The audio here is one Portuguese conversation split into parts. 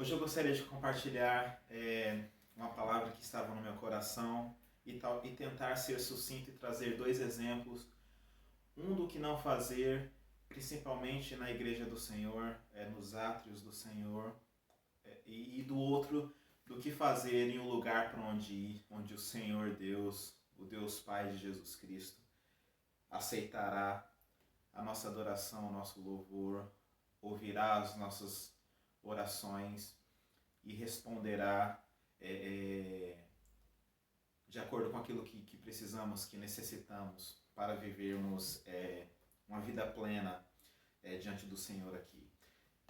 Hoje eu gostaria de compartilhar uma palavra que estava no meu coração e tentar ser sucinto e trazer dois exemplos. Um do que não fazer, principalmente na igreja do Senhor, nos átrios do Senhor, e do outro do que fazer em um lugar para onde ir, onde o Senhor Deus, o Deus Pai de Jesus Cristo, aceitará a nossa adoração, o nosso louvor, ouvirá as nossas orações e responderá de acordo com aquilo que precisamos, que necessitamos para vivermos uma vida plena diante do Senhor aqui.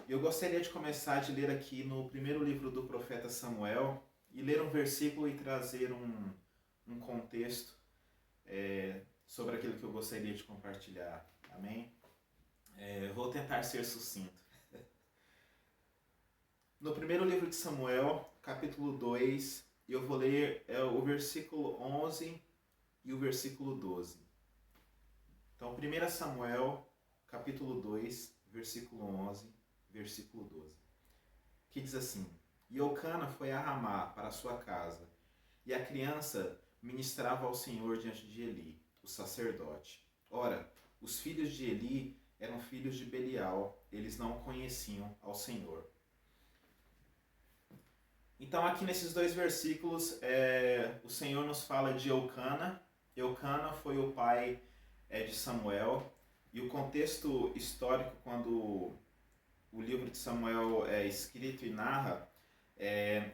Eu gostaria de começar de ler aqui no primeiro livro do profeta Samuel e ler um versículo e trazer um contexto sobre aquilo que eu gostaria de compartilhar. Amém? Vou tentar ser sucinto. No primeiro livro de Samuel, capítulo 2, eu vou ler o versículo 11 e o versículo 12. Então, 1 Samuel, capítulo 2, versículo 11, versículo 12. Que diz assim: E Eucana foi a Ramá para sua casa, e a criança ministrava ao Senhor diante de Eli, o sacerdote. Ora, os filhos de Eli eram filhos de Belial, eles não conheciam ao Senhor. Então aqui nesses dois versículos o Senhor nos fala de Eucana. Eucana foi o pai de Samuel, e o contexto histórico quando o livro de Samuel é escrito e narra,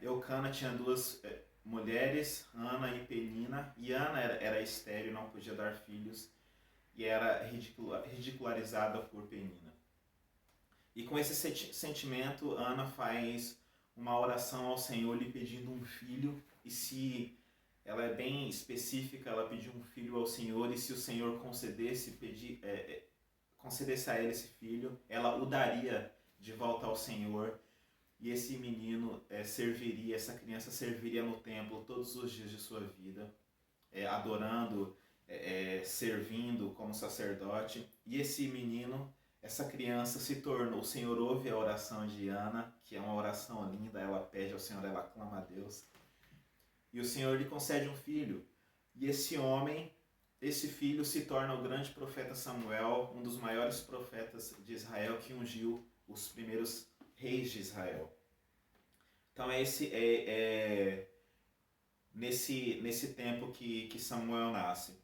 Eucana tinha duas mulheres, Ana e Penina, e Ana era estéril, não podia dar filhos, e era ridicularizada por Penina. E com esse sentimento, Ana faz uma oração ao Senhor lhe pedindo um filho, e se ela é bem específica, ela pediu um filho ao Senhor, e se o Senhor concedesse a ela esse filho, ela o daria de volta ao Senhor, e esse menino essa criança serviria no templo todos os dias de sua vida, adorando, servindo como sacerdote, e esse menino, essa criança se tornou, o Senhor ouve a oração de Ana, que é uma oração linda, ela pede ao Senhor, ela clama a Deus, e o Senhor lhe concede um filho, e esse filho se torna o grande profeta Samuel, um dos maiores profetas de Israel, que ungiu os primeiros reis de Israel. Então nesse tempo que Samuel nasce.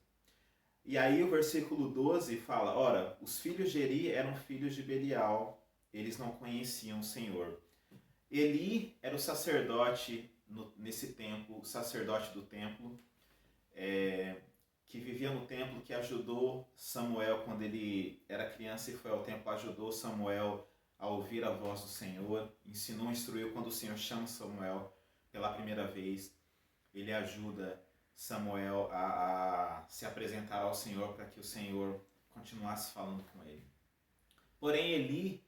E aí o versículo 12 fala: Ora, os filhos de Eli eram filhos de Belial, eles não conheciam o Senhor. Eli era o sacerdote nesse tempo, o sacerdote do templo, que vivia no templo, que ajudou Samuel quando ele era criança e foi ao templo, ajudou Samuel a ouvir a voz do Senhor, ensinou, instruiu. Quando o Senhor chama Samuel pela primeira vez, ele ajuda Samuel a se apresentar ao Senhor para que o Senhor continuasse falando com ele. Porém,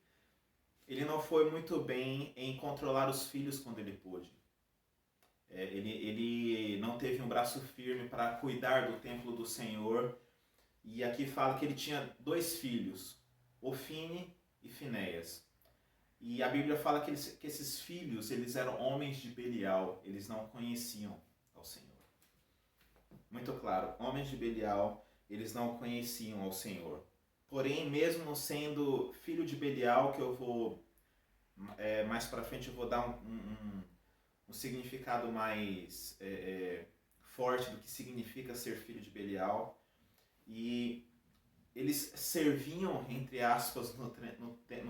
ele não foi muito bem em controlar os filhos quando ele pôde. Ele não teve um braço firme para cuidar do templo do Senhor. E aqui fala que ele tinha dois filhos, Ofine e Finéias. E a Bíblia fala que esses filhos, eles eram homens de Belial, eles não conheciam ao Senhor. Muito claro, homens de Belial, eles não conheciam ao Senhor. Porém, mesmo sendo filho de Belial, que eu vou, mais para frente eu vou dar um significado mais forte do que significa ser filho de Belial, e eles serviam, entre aspas, no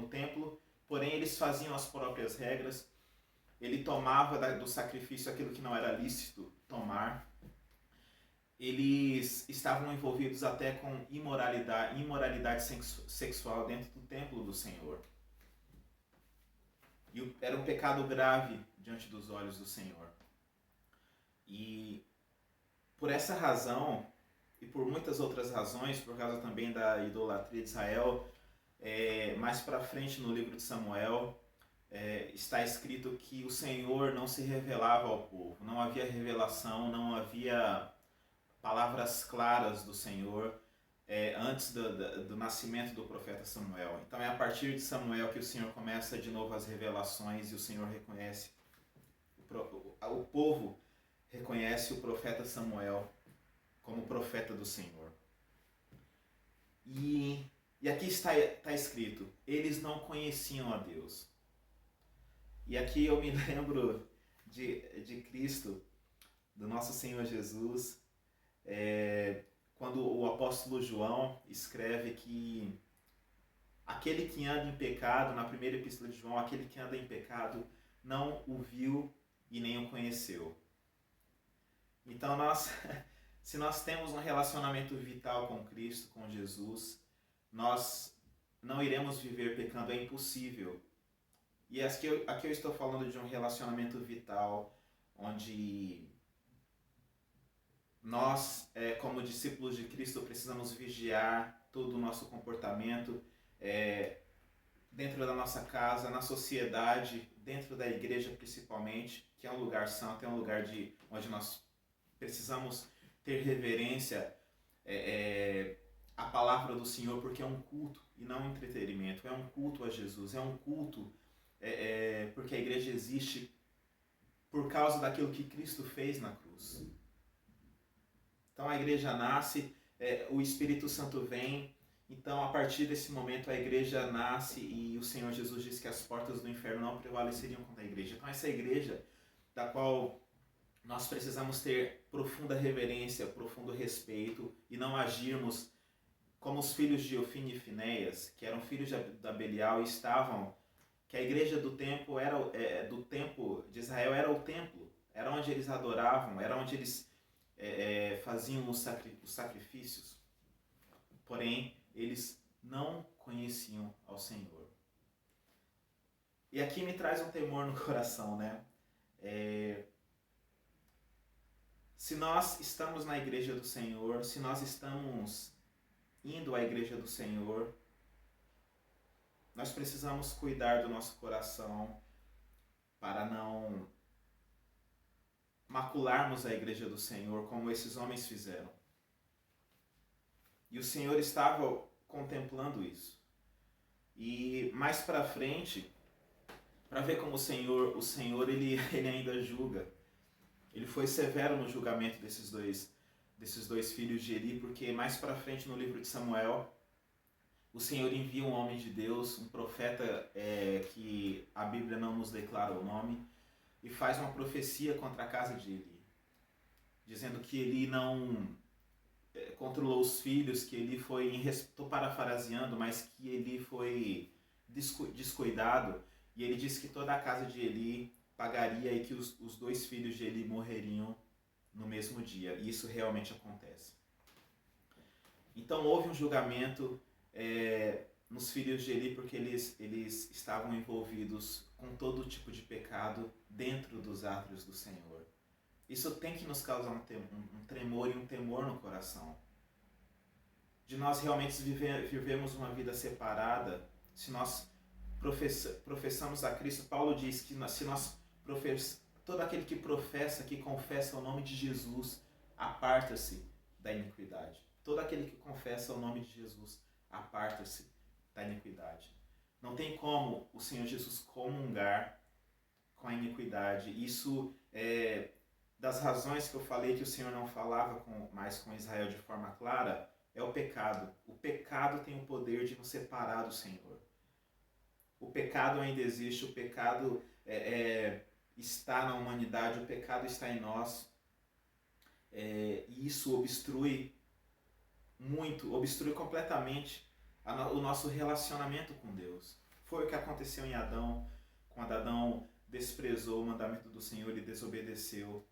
templo, porém eles faziam as próprias regras. Ele tomava do sacrifício aquilo que não era lícito tomar. Eles estavam envolvidos até com imoralidade sexual dentro do templo do Senhor. E era um pecado grave diante dos olhos do Senhor. E por essa razão, e por muitas outras razões, por causa também da idolatria de Israel, mais para frente no livro de Samuel, está escrito que o Senhor não se revelava ao povo, não havia revelação, não havia palavras claras do Senhor. antes do nascimento do profeta Samuel. Então é a partir de Samuel que o Senhor começa de novo as revelações e o Senhor reconhece, o povo reconhece o profeta Samuel como profeta do Senhor. E aqui está escrito, eles não conheciam a Deus. E aqui eu me lembro de Cristo, do nosso Senhor Jesus, quando o apóstolo João escreve que aquele que anda em pecado, na primeira epístola de João, aquele que anda em pecado não o viu e nem o conheceu. Então se nós temos um relacionamento vital com Cristo, com Jesus, nós não iremos viver pecando, é impossível. E aqui eu estou falando de um relacionamento vital, onde nós, como discípulos de Cristo, precisamos vigiar todo o nosso comportamento dentro da nossa casa, na sociedade, dentro da igreja principalmente, que é um lugar santo, é um lugar onde nós precisamos ter reverência à palavra do Senhor, porque é um culto e não um entretenimento, é um culto a Jesus, é um culto porque a igreja existe por causa daquilo que Cristo fez na cruz. Então a igreja nasce, o Espírito Santo vem, então a partir desse momento a igreja nasce e o Senhor Jesus disse que as portas do inferno não prevaleceriam contra a igreja. Então essa igreja da qual nós precisamos ter profunda reverência, profundo respeito e não agirmos como os filhos de Ofni e Finéias, que eram filhos da Belial e estavam, que a igreja do tempo do tempo de Israel era o templo, era onde eles adoravam, era onde eles faziam os sacrifícios, porém eles não conheciam ao Senhor. E aqui me traz um temor no coração, né? Se nós estamos na igreja do Senhor, se nós estamos indo à igreja do Senhor, nós precisamos cuidar do nosso coração para não macularmos a igreja do Senhor como esses homens fizeram. E o Senhor estava contemplando isso. E mais para frente, para ver como o Senhor ele ainda julga. Ele foi severo no julgamento desses dois filhos de Eli, porque mais para frente no livro de Samuel, o Senhor envia um homem de Deus, um profeta que a Bíblia não nos declara o nome, e faz uma profecia contra a casa de Eli, dizendo que Eli não controlou os filhos, que Eli foi, estou parafraseando, mas que Eli foi descuidado, e ele disse que toda a casa de Eli pagaria e que os dois filhos de Eli morreriam no mesmo dia, e isso realmente acontece. Então houve um julgamento nos filhos de Eli, porque eles estavam envolvidos com todo tipo de pecado dentro dos átrios do Senhor. Isso tem que nos causar um tremor e um temor no coração. De nós realmente vivemos uma vida separada, se nós professamos a Cristo. Paulo diz que se nós todo aquele que professa, que confessa o nome de Jesus, aparta-se da iniquidade. Todo aquele que confessa o nome de Jesus, aparta-se da iniquidade. Não tem como o Senhor Jesus comungar com a iniquidade. Isso das razões que eu falei que o Senhor não falava mais com Israel de forma clara, é o pecado. O pecado tem o poder de nos separar do Senhor. O pecado ainda existe, o pecado está na humanidade, o pecado está em nós. E isso obstrui completamente o nosso relacionamento com Deus. Foi o que aconteceu em Adão, quando Adão desprezou o mandamento do Senhor e desobedeceu.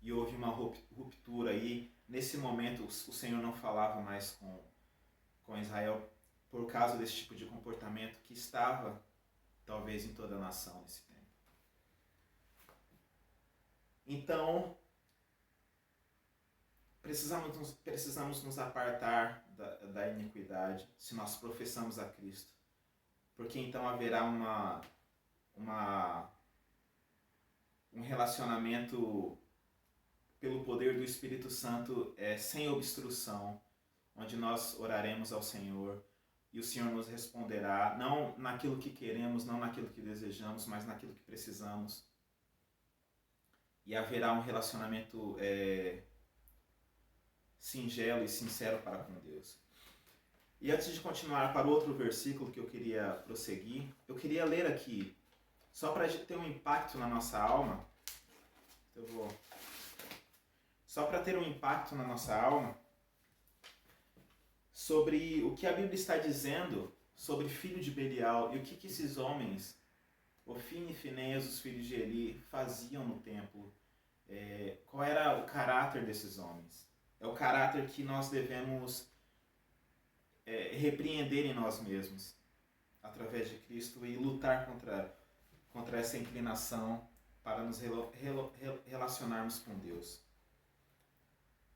E houve uma ruptura. E nesse momento o Senhor não falava mais com Israel por causa desse tipo de comportamento que estava talvez em toda a nação nesse tempo. Então, precisamos nos apartar da iniquidade se nós professamos a Cristo. Porque então haverá um relacionamento pelo poder do Espírito Santo sem obstrução. onde nós oraremos ao Senhor e o Senhor nos responderá, não naquilo que queremos, não naquilo que desejamos, mas naquilo que precisamos. E haverá um relacionamento singelo e sincero para com Deus. E antes de continuar para o outro versículo que eu queria prosseguir, eu queria ler aqui, só para ter um impacto na nossa alma, só para ter um impacto na nossa alma, sobre o que a Bíblia está dizendo sobre filho de Belial e o que esses homens, Ofni e Finéias, os filhos de Eli, faziam no templo. Qual era o caráter desses homens? É o caráter que nós devemos repreender em nós mesmos, através de Cristo, e lutar contra essa inclinação para nos relacionarmos com Deus.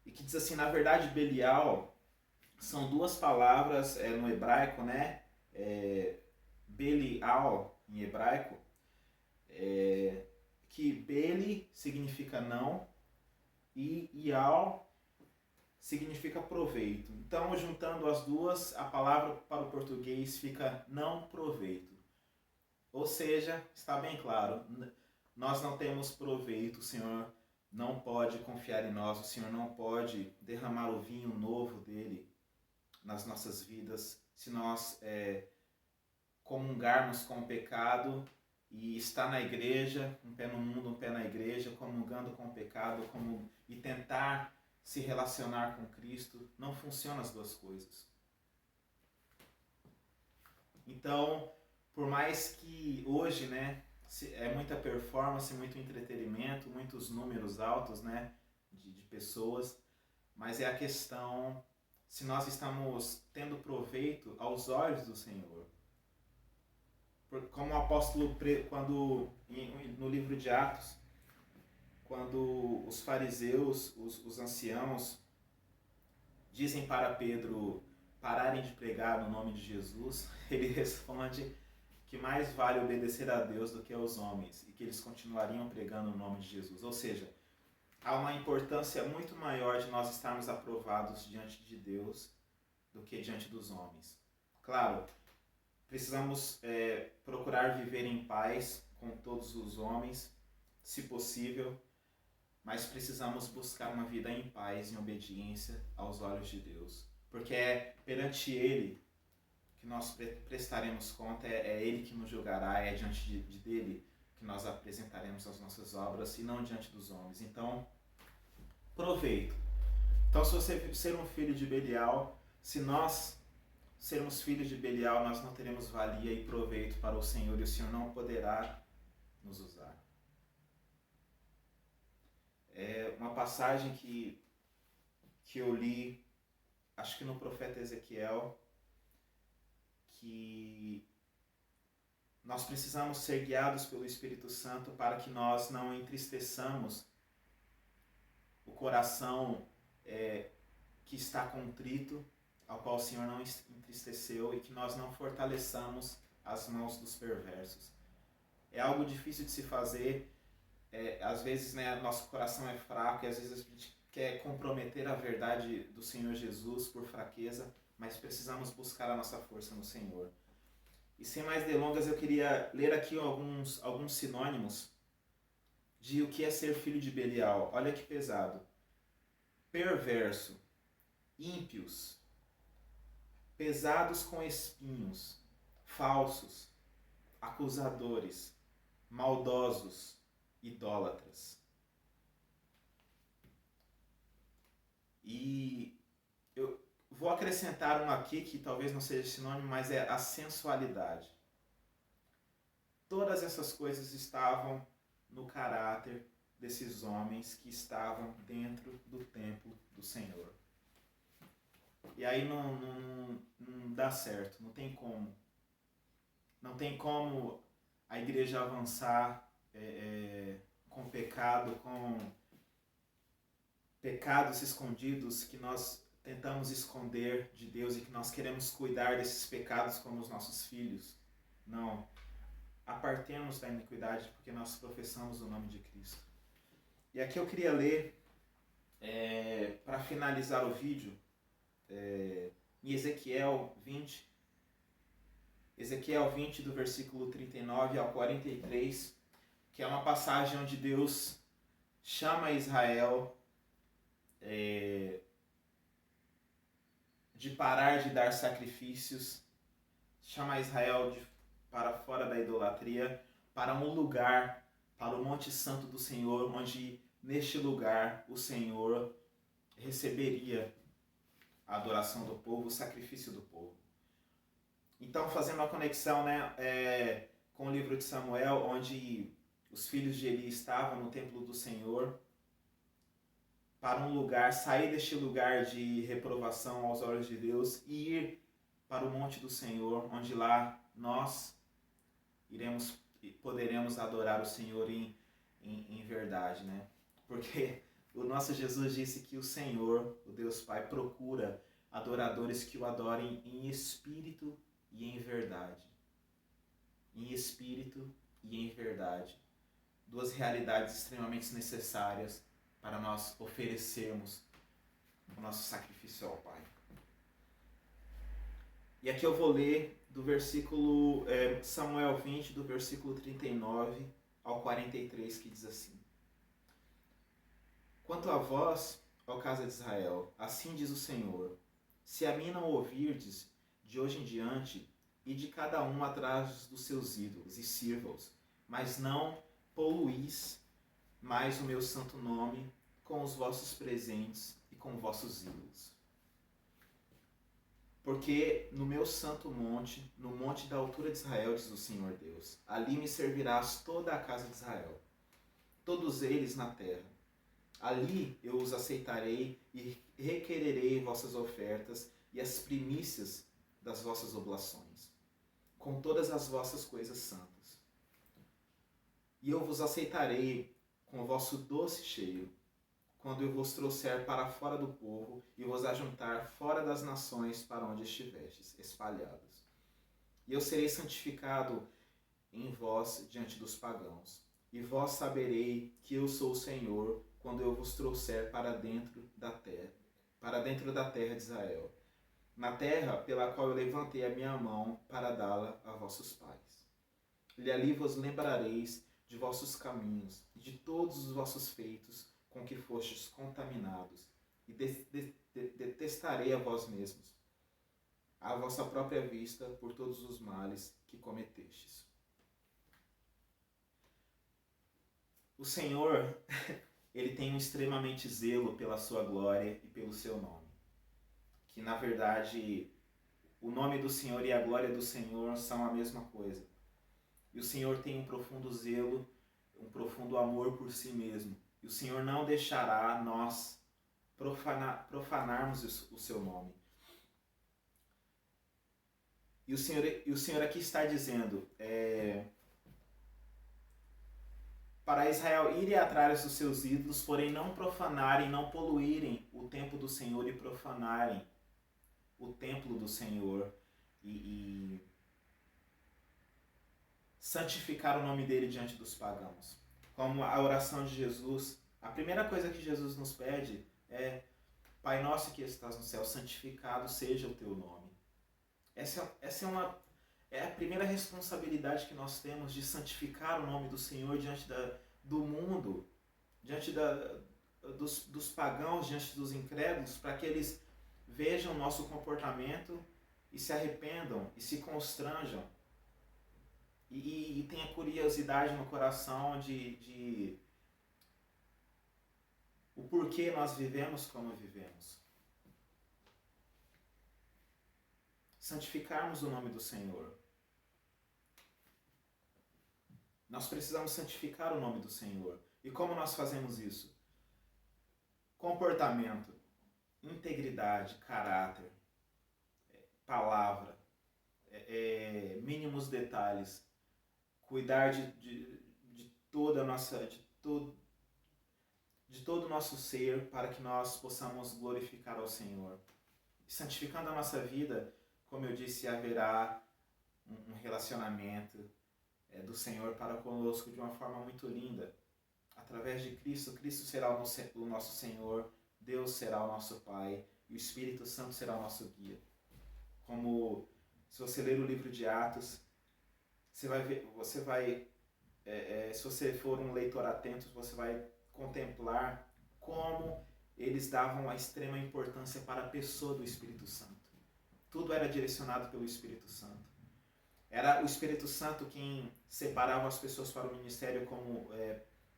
E que diz assim, na verdade, Belial são duas palavras no hebraico, né? Belial, em hebraico, que Beli significa não e Ial significa proveito. Então, juntando as duas, a palavra para o português fica não proveito. Ou seja, está bem claro, nós não temos proveito, o Senhor não pode confiar em nós, o Senhor não pode derramar o vinho novo dele nas nossas vidas, se nós comungarmos com o pecado e estar na igreja, um pé no mundo, um pé na igreja, comungando com o pecado e tentar se relacionar com Cristo. Não funcionam as duas coisas. Então, por mais que hoje, né, é muita performance, muito entretenimento, muitos números altos, né, de pessoas, mas é a questão se nós estamos tendo proveito aos olhos do Senhor. Como o apóstolo, quando no livro de Atos, quando os fariseus, os anciãos, dizem para Pedro pararem de pregar no nome de Jesus, ele responde que mais vale obedecer a Deus do que aos homens, e que eles continuariam pregando no nome de Jesus. Ou seja, há uma importância muito maior de nós estarmos aprovados diante de Deus do que diante dos homens. Claro, precisamos procurar viver em paz com todos os homens, se possível, mas precisamos buscar uma vida em paz, em obediência aos olhos de Deus. Porque é perante Ele que nós prestaremos conta, é Ele que nos julgará, é diante dele que nós apresentaremos as nossas obras e não diante dos homens. Então, proveito. Então, se você ser um filho de Belial, se nós sermos filhos de Belial, nós não teremos valia e proveito para o Senhor, e o Senhor não poderá nos usar. É uma passagem que eu li, acho que no profeta Ezequiel, que nós precisamos ser guiados pelo Espírito Santo para que nós não entristeçamos o coração que está contrito, ao qual o Senhor não entristeceu, e que nós não fortaleçamos as mãos dos perversos. É algo difícil de se fazer, às vezes, né, nosso coração é fraco e às vezes a gente quer comprometer a verdade do Senhor Jesus por fraqueza, mas precisamos buscar a nossa força no Senhor. E sem mais delongas, eu queria ler aqui alguns sinônimos de o que é ser filho de Belial. Olha que pesado. Perverso, ímpios, pesados com espinhos, falsos, acusadores, maldosos, idólatras. E eu vou acrescentar um aqui que talvez não seja sinônimo, mas é a sensualidade. Todas essas coisas estavam no caráter desses homens que estavam dentro do templo do Senhor. E aí não dá certo, não tem como. Não tem como a igreja avançar com pecado, com pecados escondidos que nós tentamos esconder de Deus e que nós queremos cuidar desses pecados como os nossos filhos. Não. Apartemos da iniquidade porque nós professamos o nome de Cristo. E aqui eu queria ler, para finalizar o vídeo, em Ezequiel 20. Ezequiel 20, do versículo 39 ao 43, que é uma passagem onde Deus chama Israel de parar de dar sacrifícios, chama Israel para fora da idolatria, para um lugar, para o Monte Santo do Senhor, onde neste lugar o Senhor receberia a adoração do povo, o sacrifício do povo. Então, fazendo uma conexão, com o livro de Samuel, onde os filhos de Eli estavam no templo do Senhor, para um lugar, sair deste lugar de reprovação aos olhos de Deus e ir para o monte do Senhor, onde lá nós poderemos adorar o Senhor em verdade, né? Porque o nosso Jesus disse que o Senhor, o Deus Pai, procura adoradores que o adorem em espírito e em verdade. Em espírito e em verdade. Duas realidades extremamente necessárias para nós oferecermos o nosso sacrifício ao Pai. E aqui eu vou ler do versículo Samuel 20, do versículo 39 ao 43, que diz assim: Quanto a vós, ó casa de Israel, assim diz o Senhor: se a mim não ouvirdes, de hoje em diante, ide cada um atrás dos seus ídolos e sirva-os, mas não poluís mais o meu santo nome com os vossos presentes e com vossos ídolos. Porque no meu santo monte, no monte da altura de Israel, diz o Senhor Deus, ali me servirás toda a casa de Israel, todos eles na terra. Ali eu os aceitarei e requererei vossas ofertas e as primícias das vossas oblações, com todas as vossas coisas santas. E eu vos aceitarei com o vosso doce cheiro, quando eu vos trouxer para fora do povo e vos ajuntar fora das nações para onde estivestes, espalhados. E eu serei santificado em vós diante dos pagãos. E vós saberei que eu sou o Senhor, quando eu vos trouxer para dentro da terra de Israel, na terra pela qual eu levantei a minha mão para dá-la a vossos pais. E ali vos lembrareis de vossos caminhos e de todos os vossos feitos com que fostes contaminados, e detestarei a vós mesmos, à vossa própria vista, por todos os males que cometestes. O Senhor, Ele tem um extremamente zelo pela sua glória e pelo seu nome. Que, na verdade, o nome do Senhor e a glória do Senhor são a mesma coisa. E o Senhor tem um profundo zelo, um profundo amor por si mesmo. E o Senhor não deixará nós profanarmos o seu nome. E o Senhor aqui está dizendo, para Israel irem atrás dos seus ídolos, porém não profanarem, não poluírem o templo do Senhor e profanarem o templo do Senhor e santificar o nome dele diante dos pagãos. Como a oração de Jesus, a primeira coisa que Jesus nos pede é: Pai nosso que estás no céu, santificado seja o teu nome. Essa é a primeira responsabilidade que nós temos, de santificar o nome do Senhor diante do mundo, diante dos pagãos, diante dos incrédulos, para que eles vejam o nosso comportamento e se arrependam e se constranjam. E tenha curiosidade no coração de o porquê nós vivemos como vivemos. Santificarmos o nome do Senhor. Nós precisamos santificar o nome do Senhor. E como nós fazemos isso? Comportamento, integridade, caráter, palavra, mínimos detalhes, cuidar de toda a nossa, de todo o nosso ser, para que nós possamos glorificar ao Senhor. Santificando a nossa vida, como eu disse, haverá um relacionamento do Senhor para conosco de uma forma muito linda. Através de Cristo, Cristo será o nosso Senhor, Deus será o nosso Pai, e o Espírito Santo será o nosso guia. Como se você ler o livro de Atos, se você for um leitor atento, você vai contemplar como eles davam a extrema importância para a pessoa do Espírito Santo. Tudo era direcionado pelo Espírito Santo. Era o Espírito Santo quem separava as pessoas para o ministério, como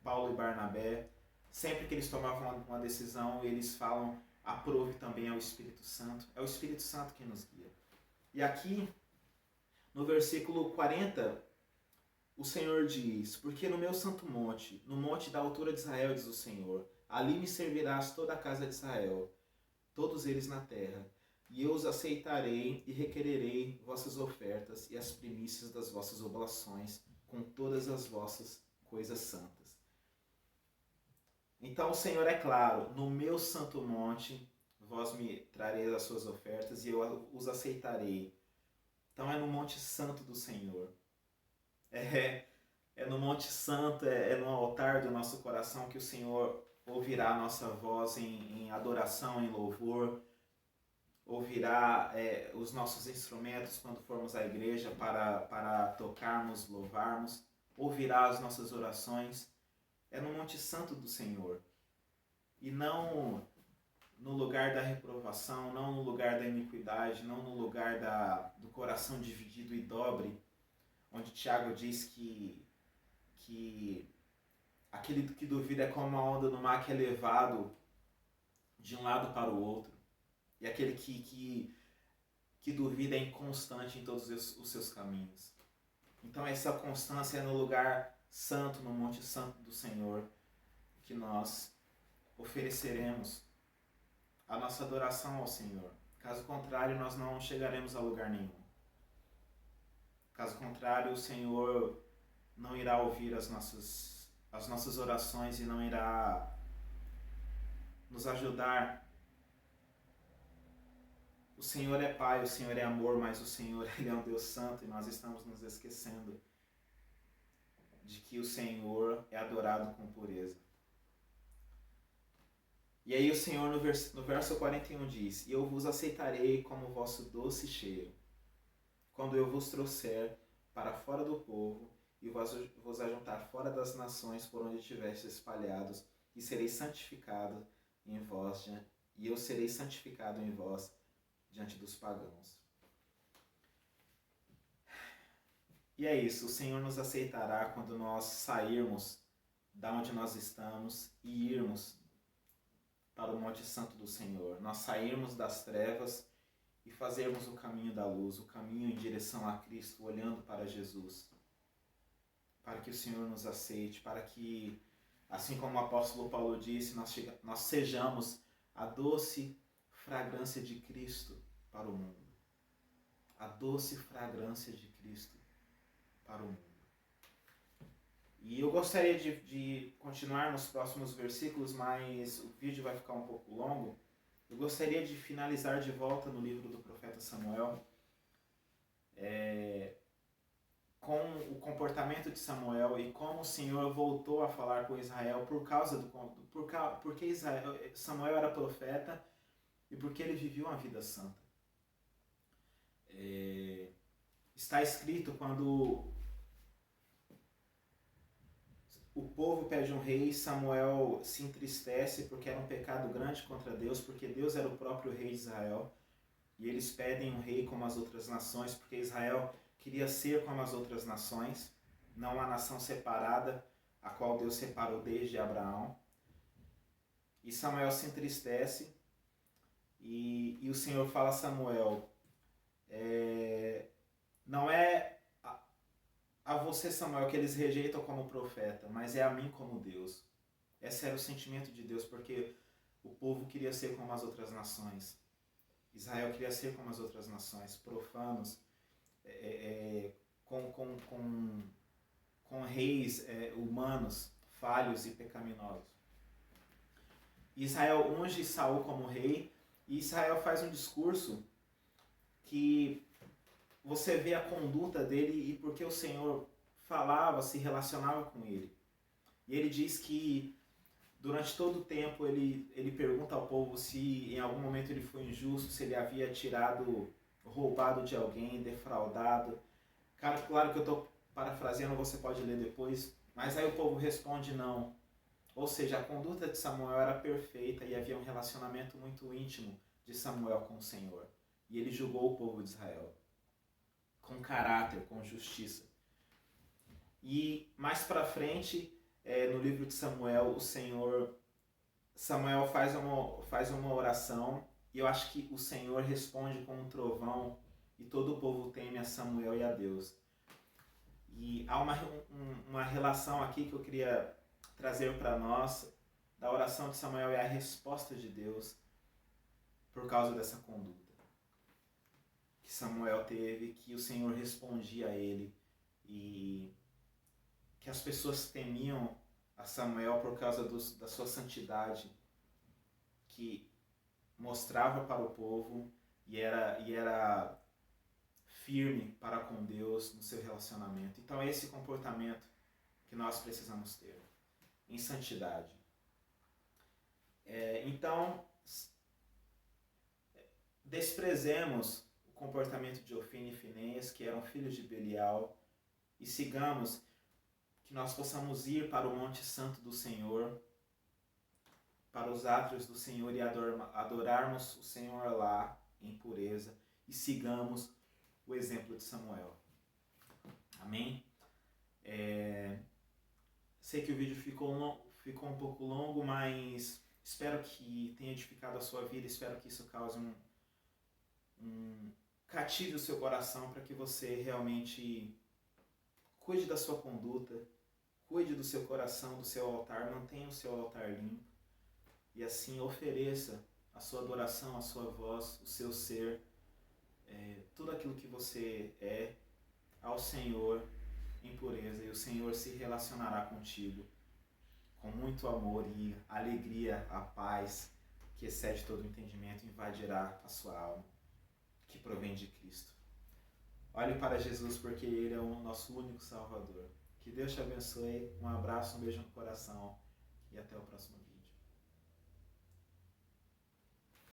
Paulo e Barnabé. Sempre que eles tomavam uma decisão, eles falam, aprove também ao Espírito Santo. É o Espírito Santo quem nos guia. E aqui, no versículo 40, o Senhor diz, porque no meu santo monte, no monte da altura de Israel, diz o Senhor, ali me servirás toda a casa de Israel, todos eles na terra, e eu os aceitarei e requererei vossas ofertas e as primícias das vossas oblações, com todas as vossas coisas santas. Então o Senhor é claro, no meu santo monte, vós me trareis as suas ofertas e eu os aceitarei. Então é no monte santo do Senhor. É no monte santo, é no altar do nosso coração que o Senhor ouvirá a nossa voz em adoração, em louvor, ouvirá os nossos instrumentos quando formos à igreja para tocarmos, louvarmos, ouvirá as nossas orações. É no monte santo do Senhor. E não no lugar da reprovação, não no lugar da iniquidade, não no lugar do coração dividido e dobre, onde Tiago diz que aquele que duvida é como uma onda no mar que é levado de um lado para o outro. E aquele que duvida é inconstante em todos os seus caminhos. Então essa constância é no lugar santo, no monte santo do Senhor, que nós ofereceremos a nossa adoração ao Senhor. Caso contrário, nós não chegaremos a lugar nenhum. Caso contrário, o Senhor não irá ouvir as nossas orações e não irá nos ajudar. O Senhor é Pai, o Senhor é amor, mas o Senhor Ele é um Deus santo e nós estamos nos esquecendo de que o Senhor é adorado com pureza. E aí o Senhor no verso 41 diz, e eu vos aceitarei como vosso doce cheiro, quando eu vos trouxer para fora do povo e vos ajuntar fora das nações por onde estivestes espalhados, e serei santificado em vós, e eu serei santificado em vós diante dos pagãos. E é isso, o Senhor nos aceitará quando nós sairmos da onde nós estamos e irmos para o Monte Santo do Senhor. Nós sairmos das trevas e fazermos o caminho da luz, o caminho em direção a Cristo, olhando para Jesus. Para que o Senhor nos aceite, para que, assim como o apóstolo Paulo disse, nós sejamos a doce fragrância de Cristo para o mundo. A doce fragrância de Cristo para o mundo. E eu gostaria de continuar nos próximos versículos, mas o vídeo vai ficar um pouco longo. Eu gostaria de finalizar de volta no livro do profeta Samuel, com o comportamento de Samuel e como o Senhor voltou a falar com Israel porque Samuel era profeta e porque ele vivia uma vida santa. Está escrito quando o povo pede um rei, Samuel se entristece porque era um pecado grande contra Deus, porque Deus era o próprio rei de Israel. E eles pedem um rei como as outras nações, porque Israel queria ser como as outras nações, não uma nação separada, a qual Deus separou desde Abraão. E Samuel se entristece e o Senhor fala a Samuel, não é a você, Samuel, que eles rejeitam como profeta, mas é a mim como Deus. Esse era o sentimento de Deus, porque o povo queria ser como as outras nações. Israel queria ser como as outras nações, profanos, com reis humanos, falhos e pecaminosos. Israel unge Saul como rei, e Israel faz um discurso que você vê a conduta dele e porque o Senhor falava, se relacionava com ele. E ele diz que Durante todo o tempo ele pergunta ao povo se em algum momento ele foi injusto, se ele havia roubado de alguém, defraudado. Claro que eu estou parafraseando, você pode ler depois, mas aí o povo responde não. Ou seja, a conduta de Samuel era perfeita e havia um relacionamento muito íntimo de Samuel com o Senhor. E ele julgou o povo de Israel com caráter, com justiça. E mais para frente, no livro de Samuel, Samuel faz uma oração e eu acho que o Senhor responde com um trovão e todo o povo teme a Samuel e a Deus. E há uma relação aqui que eu queria trazer para nós da oração de Samuel e a resposta de Deus por causa dessa conduta que Samuel teve, que o Senhor respondia a ele e que as pessoas temiam a Samuel por causa da sua santidade, que mostrava para o povo e era firme para com Deus no seu relacionamento. Então é esse comportamento que nós precisamos ter, em santidade. Então, desprezemos o comportamento de Ofni e Finéias, que eram filhos de Belial, e sigamos que nós possamos ir para o Monte Santo do Senhor, para os átrios do Senhor e adorarmos o Senhor lá em pureza e sigamos o exemplo de Samuel. Amém? Sei que o vídeo ficou um pouco longo, mas espero que tenha edificado a sua vida, espero que isso cause cative o seu coração para que você realmente cuide da sua conduta, cuide do seu coração, do seu altar, mantenha o seu altar limpo e assim ofereça a sua adoração, a sua voz, o seu ser, tudo aquilo que você é ao Senhor em pureza, e o Senhor se relacionará contigo com muito amor e alegria, a paz que excede todo o entendimento invadirá a sua alma, que provém de Cristo. Olhe para Jesus porque Ele é o nosso único Salvador. Que Deus te abençoe, um abraço, um beijo no coração e até o próximo vídeo.